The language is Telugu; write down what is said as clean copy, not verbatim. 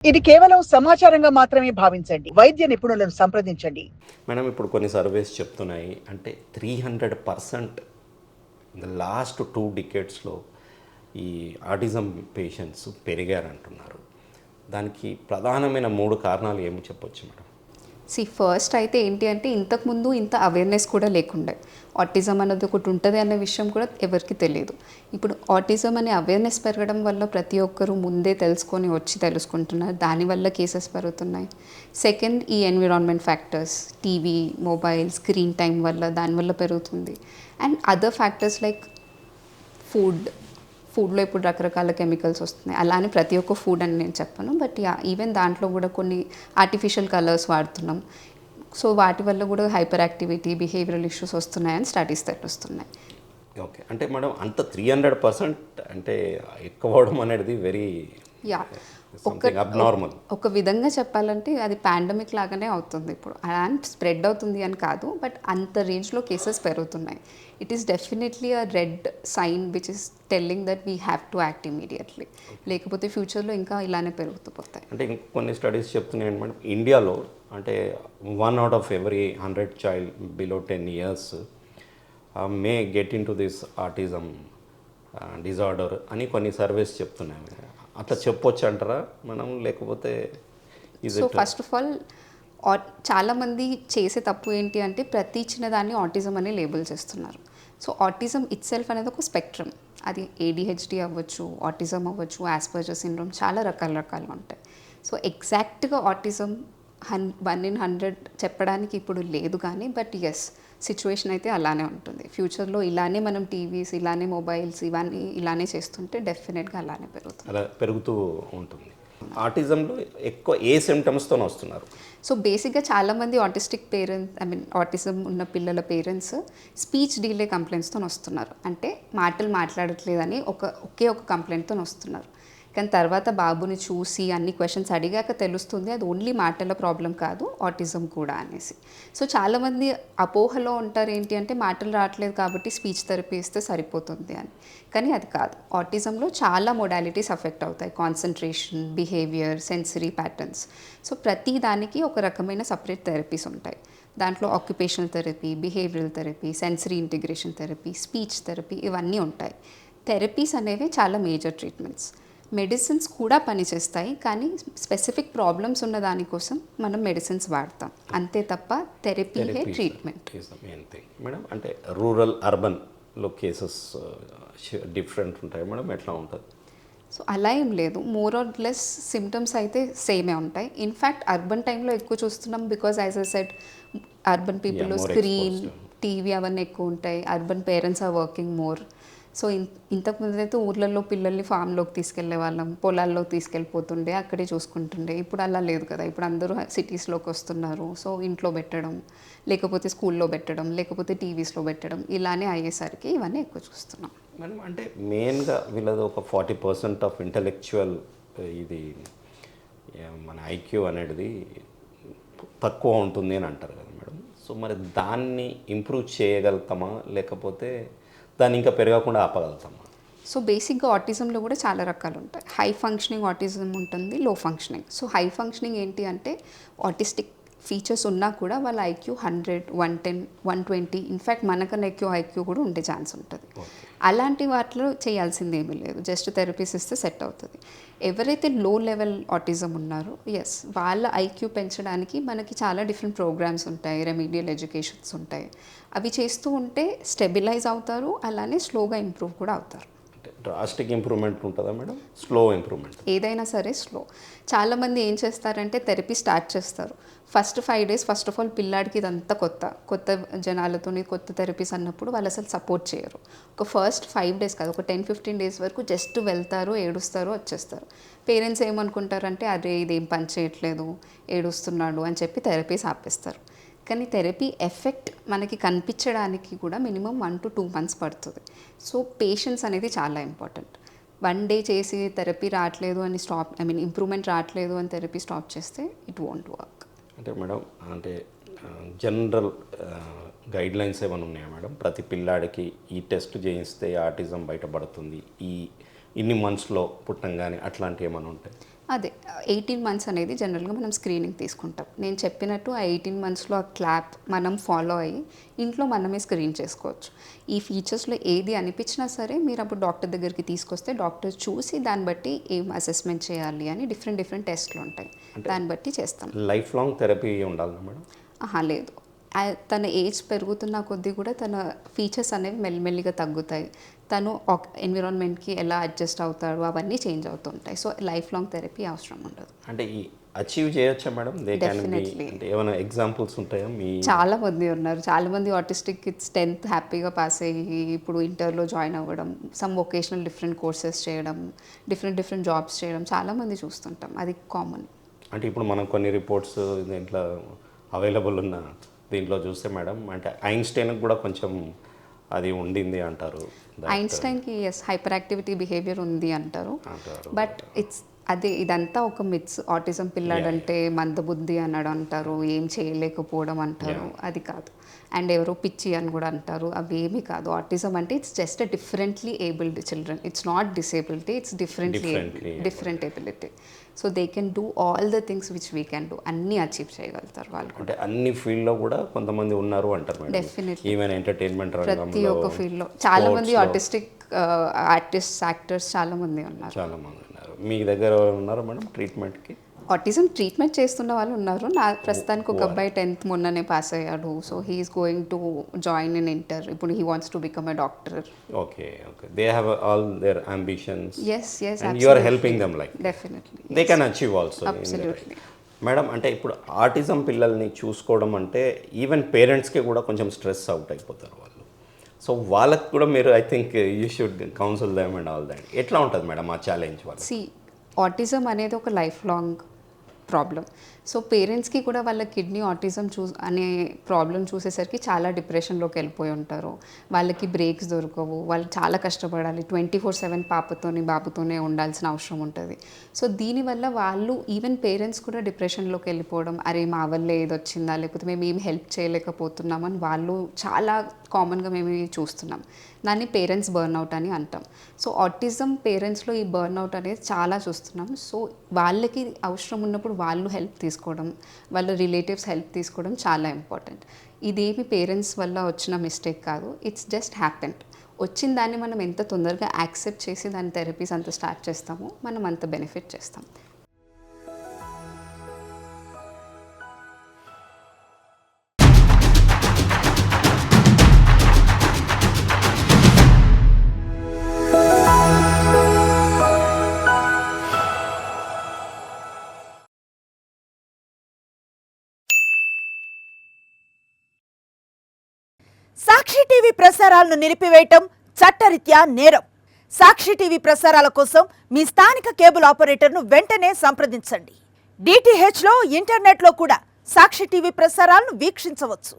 ఇది కేవలం సమాచారంగా మాత్రమే భావించండి. వైద్య నిపుణులను సంప్రదించండి. మేడం ఇప్పుడు కొన్ని సర్వేస్ చెప్తున్నాయి అంటే 300% ఇన్ ద లాస్ట్ 2 డికేడ్స్లో ఈ ఆటిజం పేషెంట్స్ పెరిగారంటున్నారు. దానికి ప్రధానమైన 3 కారణాలు ఏమి చెప్పొచ్చు మేడం? ఫస్ట్ అయితే ఏంటి అంటే ఇంతకుముందు ఇంత అవేర్నెస్ కూడా లేకుండే. ఆటిజం అన్నది ఒకటి ఉంటుంది అనే విషయం కూడా ఎవరికి తెలియదు. ఇప్పుడు ఆటిజం అనే అవేర్నెస్ పెరగడం వల్ల ప్రతి ఒక్కరూ ముందే తెలుసుకొని వచ్చి తెలుసుకుంటున్నారు. దానివల్ల కేసెస్ పెరుగుతున్నాయి. సెకండ్, ఈ environment factors, TV, mobile, screen time వల్ల దానివల్ల పెరుగుతుంది. అండ్ అదర్ ఫ్యాక్టర్స్ లైక్ ఫుడ్లో ఇప్పుడు రకరకాల కెమికల్స్ వస్తున్నాయి. అలానే ప్రతి ఒక్క ఫుడ్ అని నేను చెప్పను, బట్ ఈవెన్ దాంట్లో కూడా కొన్ని ఆర్టిఫిషియల్ కలర్స్ వాడుతున్నాం. సో వాటి వల్ల కూడా హైపర్ యాక్టివిటీ, బిహేవియరల్ ఇష్యూస్ వస్తున్నాయని స్టడీస్ వస్తున్నాయి. ఓకే, అంటే మేడం అంత 300% అంటే ఎక్కువ అవడం అనేది వెరీ అబ్నార్మల్. ఒక విధంగా చెప్పాలంటే అది పాండమిక్ లాగానే అవుతుంది ఇప్పుడు. అండ్ స్ప్రెడ్ అవుతుంది అని కాదు, బట్ అంత రేంజ్లో కేసెస్ పెరుగుతున్నాయి. It is definitely a red sign which is telling that we have to act immediately. లేకపోతే ఫ్యూచర్లో ఇంకా ఇలానే పెరుగుతూ పోతాయి. అంటే కొన్ని స్టడీస్ చెప్తున్నాయి మేడం, ఇండియాలో అంటే 1 out of every 100 child below 10 years may get in to this autism disorder అని కొన్ని సర్వేస్ చెప్తున్నాయి. అట్లా చెప్పొచ్చు అంటారా మనం? లేకపోతే సో ఫస్ట్ ఆఫ్ ఆల్ చాలామంది చేసే తప్పు ఏంటి అంటే ప్రతి చిన్నదాన్ని ఆటిజం అనే లేబుల్ చేస్తున్నారు. సో ఆటిజం ఇట్ సెల్ఫ్ అనేది ఒక స్పెక్ట్రమ్. అది ADHD అవ్వచ్చు, ఆటిజం అవ్వచ్చు, ఆస్పర్జర్ సిండ్రోమ్, చాలా రకాలుగా ఉంటాయి. సో ఎగ్జాక్ట్గా ఆటిజం 1 in 100 చెప్పడానికి ఇప్పుడు లేదు కానీ, బట్ ఎస్, సిచ్యువేషన్ అయితే అలానే ఉంటుంది. ఫ్యూచర్లో ఇలానే మనం టీవీస్, ఇలానే మొబైల్స్, ఇవన్నీ ఇలానే చేస్తుంటే డెఫినెట్గా అలానే పెరుగుతుంది. అలా పెరుగుతూ ఉంటుంది. ఆటిజంలో ఎక్కువ ఏ సిమ్టమ్స్తో వస్తున్నారు? సో బేసిక్గా చాలామంది ఆటిస్టిక్ పేరెంట్స్, ఆటిజం ఉన్న పిల్లల పేరెంట్స్ స్పీచ్ డిలే కంప్లైంట్స్తో వస్తున్నారు. అంటే మాటలు మాట్లాడట్లేదని ఒకే ఒక కంప్లైంట్తో వస్తున్నారు. కానీ తర్వాత బాబుని చూసి అన్ని క్వశ్చన్స్ అడిగాక తెలుస్తుంది అది ఓన్లీ మాటల ప్రాబ్లం కాదు, ఆటిజం కూడా అనేసి. సో చాలామంది అపోహలో ఉంటారు ఏంటి అంటే మాటలు రావట్లేదు కాబట్టి స్పీచ్ థెరపీ ఇస్తే సరిపోతుంది అని. కానీ అది కాదు. ఆటిజంలో చాలా మొడాలిటీస్ అఫెక్ట్ అవుతాయి. Concentration, behaviour, sensory patterns. So ప్రతి దానికి ఒక రకమైన సపరేట్ థెరపీస్ ఉంటాయి. దాంట్లో occupational therapy, behavioural therapy, sensory integration therapy, speech therapy, ఇవన్నీ ఉంటాయి. థెరపీస్ అనేవి చాలా మేజర్ ట్రీట్మెంట్స్. మెడిసిన్స్ కూడా పనిచేస్తాయి, కానీ స్పెసిఫిక్ ప్రాబ్లమ్స్ ఉన్న దానికోసం మనం మెడిసిన్స్ వాడతాం అంతే తప్ప థెరపీయే ట్రీట్మెంట్. మేడం అంటే రూరల్ అర్బన్లో కేసెస్ డిఫరెంట్ ఉంటాయి మేడం, ఎట్లా ఉంటుంది? సో అలా ఏం లేదు, మోర్ ఆర్ లెస్ సిమ్టమ్స్ అయితే సేమే ఉంటాయి. ఇన్ఫ్యాక్ట్ అర్బన్ టైంలో ఎక్కువ చూస్తున్నాం because as I said urban పీపుల్లో స్క్రీన్, టీవీ అవన్నీ ఎక్కువ ఉంటాయి. Urban parents are working more. So ఇంతకుముందు అయితే ఊర్లలో పిల్లల్ని ఫామ్లోకి తీసుకెళ్లే వాళ్ళం, పొలాల్లోకి తీసుకెళ్ళిపోతుండే, అక్కడే చూసుకుంటుండే. ఇప్పుడు అలా లేదు కదా. ఇప్పుడు అందరూ సిటీస్లోకి వస్తున్నారు. సో ఇంట్లో పెట్టడం, లేకపోతే స్కూల్లో పెట్టడం, లేకపోతే టీవీస్లో పెట్టడం, ఇలానే అయ్యేసరికి ఇవన్నీ ఎక్కువ చూస్తున్నాం. మేడం అంటే మెయిన్గా వీళ్ళది ఒక 40% ఆఫ్ ఇంటలెక్చువల్ ఇది మన IQ అనేది తక్కువ ఉంటుంది అని అంటారు కదా మేడం. సో మరి దాన్ని ఇంప్రూవ్ చేయగలుగుతామా, లేకపోతే దాన్ని ఇంకా పెరగకుండా ఆపగలుగుతామా? సో బేసిక్గా ఆటిజంలో కూడా చాలా రకాలు ఉంటాయి. హై ఫంక్షనింగ్ ఆటిజం ఉంటుంది, లో ఫంక్షనింగ్. సో హై ఫంక్షనింగ్ ఏంటి అంటే ఆటిస్టిక్ ఫీచర్స్ ఉన్నా కూడా వాళ్ళ IQ 100, 110, 120, ఇన్ఫ్యాక్ట్ మనకన్నా ఎక్కువ IQ కూడా ఉండే ఛాన్స్ ఉంటుంది. అలాంటి వాటిలో చేయాల్సింది ఏమీ లేదు, జస్ట్ థెరపీస్ ఇస్తే సెట్ అవుతుంది. ఎవరైతే లో లెవెల్ ఆటిజం ఉన్నారో ఎస్, వాళ్ళ IQ పెంచడానికి మనకి చాలా డిఫరెంట్ ప్రోగ్రామ్స్ ఉంటాయి, రెమీడియల్ ఎడ్యుకేషన్స్ ఉంటాయి. అవి చేస్తూ ఉంటే స్టెబిలైజ్ అవుతారు, అలానే స్లోగా ఇంప్రూవ్ కూడా అవుతారు. డ్రాస్టిక్ ఇంప్రూవ్మెంట్ ఉంటుందా మేడం? Slow improvement? ఏదైనా సరే స్లో. చాలామంది ఏం చేస్తారంటే థెరపీ స్టార్ట్ చేస్తారు. First 5 days first of all పిల్లాడికి ఇదంతా కొత్త జనాలతోని కొత్త థెరపీస్ అన్నప్పుడు వాళ్ళు అసలు సపోర్ట్ చేయరు. ఒక ఫస్ట్ 5 days కాదు, ఒక 10-15 days వరకు జస్ట్ వెళ్తారు, ఏడుస్తారు, వచ్చేస్తారు. పేరెంట్స్ ఏమనుకుంటారంటే అదే ఇదేం పని చేయట్లేదు, ఏడుస్తున్నాడు అని చెప్పి థెరపీస్ ఆపేస్తారు. కానీ థెరపీ ఎఫెక్ట్ మనకి కనిపించడానికి కూడా మినిమం 1 to 2 months పడుతుంది. సో పేషెన్స్ అనేది చాలా ఇంపార్టెంట్. 1 day చేసి థెరపీ రావట్లేదు అని ఇంప్రూవ్మెంట్ రావట్లేదు అని థెరపీ స్టాప్ చేస్తే ఇట్ వోంట్ వర్క్. అంటే మేడం అంటే జనరల్ గైడ్లైన్స్ ఏమైనా ఉన్నాయా మేడం? ప్రతి పిల్లాడికి ఈ టెస్ట్ చేయిస్తే ఆటిజం బయటపడుతుంది, ఇన్ని మంత్స్లో పుట్టంగానే, అట్లాంటివి ఏమైనా ఉంటాయి? అదే 18 మంత్స్ అనేది జనరల్గా మనం స్క్రీనింగ్ తీసుకుంటాం. నేను చెప్పినట్టు ఆ 18 మంత్స్లో ఆ క్లాప్ మనం ఫాలో అయ్యి ఇంట్లో మనమే స్క్రీన్ చేసుకోవచ్చు. ఈ ఫీచర్స్లో ఏది అనిపించినా సరే మీరు అప్పుడు డాక్టర్ దగ్గరికి తీసుకొస్తే డాక్టర్ చూసి దాన్ని బట్టి ఏం అసెస్మెంట్ చేయాలి అని డిఫరెంట్ టెస్ట్లు ఉంటాయి, దాన్ని బట్టి చేస్తాం. లైఫ్ లాంగ్ థెరపీ ఉండాలి మేడం? లేదు, తన ఏజ్ పెరుగుతున్న కొద్దీ కూడా తన ఫీచర్స్ అనేవి మెల్లిమెల్లిగా తగ్గుతాయి. తను ఎన్విరాన్మెంట్కి ఎలా అడ్జస్ట్ అవుతాడు అవన్నీ చేంజ్ అవుతుంటాయి. సో లైఫ్ లాంగ్ థెరపీ అవసరం ఉండదు. అంటే ఈ అచీవ్ చేయొచ్చా మేడం? Definitely. అంటే ఏమైనా ఎగ్జాంపుల్స్ ఉంటాయా మీ? చాలా మంది ఉన్నారు. చాలా మంది ఆటిస్టిక్ కిడ్స్ 10th హ్యాపీగా పాస్ అయ్యి ఇప్పుడు ఇంటర్లో జాయిన్ అవ్వడం, సమ్ వొకేషనల్ డిఫరెంట్ కోర్సెస్ చేయడం, డిఫరెంట్ జాబ్స్ చేయడం చాలా మంది చూస్తుంటాం. అది కామన్. అంటే ఇప్పుడు మనం కొన్ని రిపోర్ట్స్ దీంట్లో అవైలబుల్ ఉన్న దీంట్లో చూస్తే మేడం, అంటే ఐన్స్టైన్కి కూడా కొంచెం అది ఉండింది అంటారు. ఐన్స్టైన్కి హైపర్ యాక్టివిటీ బిహేవియర్ ఉంది అంటారు. బట్ ఇదంతా ఒక మిత్స్. ఆటిజం పిల్లాడంటే మందబుద్ధి అన్నాడు అంటారు, ఏం చేయలేకపోవడం అంటారు, అది కాదు. అండ్ ఎవరో పిచ్చి అని కూడా అంటారు, అవి ఏమీ కాదు. ఆటిజం అంటే it's just a differently abled children. It's not disability, it's different ability. So they can do all the things which we can do. అన్నీ అచీవ్ చేయగలుగుతారు వాళ్ళు. అంటే అన్ని ఫీల్డ్లో కూడా కొంతమంది ఉన్నారు అంటారు మేడం. డెఫినెట్లీ. ఈవెన్ ఎంటర్టైన్మెంట్ ప్రతి ఒక్క ఫీల్డ్లో చాలా మంది ఆటిస్టిక్ ఆర్టిస్ట్, యాక్టర్స్ చాలా మంది ఉన్నారు. చాలా మంది ఉన్నారు. మీ దగ్గర ఉన్నారా మేడం ట్రీట్మెంట్కి? ఆటిజం ట్రీట్మెంట్ చేస్తున్న వాళ్ళు ఉన్నారు. నా ప్రస్తుతానికి ఒక అబ్బాయి 10th మొన్ననే పాస్ అయ్యాడు. So he is going to join in inter. ఇప్పుడు he wants to become a doctor. Okay. They have all their ambitions. Yes and you are helping them like definitely they can achieve also. Absolutely. Madam, అంటే ఇప్పుడు ఆటిజం పిల్లల్ని చూసుకోవడం అంటే ఈవెన్ పేరెంట్స్కి కూడా కొంచెం స్ట్రెస్ అవుట్ అయిపోతారు వాళ్ళు. సో వాళ్ళకి కూడా మీరు I think you should counsel them and all that. ఎట్లా ఉంటుంది మేడం ఆ ఛాలెంజ్ వాళ్ళు? ఆటిజం అనేది ఒక లైఫ్ లాంగ్ ప్రాబ్లం. సో పేరెంట్స్కి కూడా వాళ్ళ కిడ్నీ ఆటిజం అనే ప్రాబ్లం చూసేసరికి చాలా డిప్రెషన్లోకి వెళ్ళిపోయి ఉంటారు. వాళ్ళకి బ్రేక్స్ దొరకవు, వాళ్ళు చాలా కష్టపడాలి. 24/7 బాబుతోనే ఉండాల్సిన అవసరం ఉంటుంది. సో దీనివల్ల వాళ్ళు ఈవెన్ పేరెంట్స్ కూడా డిప్రెషన్లోకి వెళ్ళిపోవడం, అరే మా వల్ల ఏది వచ్చిందా, లేకపోతే మేము ఏం హెల్ప్ చేయలేకపోతున్నామని వాళ్ళు చాలా కామన్గా మేము చూస్తున్నాం. దాన్ని పేరెంట్స్ బర్న్అవుట్ అని అంటాం. సో ఆటిజం పేరెంట్స్లో ఈ బర్న్అవుట్ అనేది చాలా చూస్తున్నాం. సో వాళ్ళకి అవసరం ఉన్నప్పుడు వాళ్ళు హెల్ప్ తీసుకోవడం, వాళ్ళ రిలేటివ్స్ హెల్ప్ తీసుకోవడం చాలా ఇంపార్టెంట్. ఇదేమి పేరెంట్స్ వల్ల వచ్చిన మిస్టేక్ కాదు, ఇట్స్ జస్ట్ హ్యాపెండ్. వచ్చిన దాన్ని మనం ఎంత తొందరగా యాక్సెప్ట్ చేసి దాని థెరపీస్ అంత స్టార్ట్ చేస్తామో మనం అంత బెనిఫిట్ చేస్తాం. సాక్షి టీవీ ప్రసారాలను నిలిపివేయటం చట్టరీత్యా నేరం. సాక్షి టీవీ ప్రసారాల కోసం మీ స్థానిక కేబుల్ ఆపరేటర్ను వెంటనే సంప్రదించండి. DTH లో ఇంటర్నెట్లో కూడా సాక్షి టీవీ ప్రసారాలను వీక్షించవచ్చు.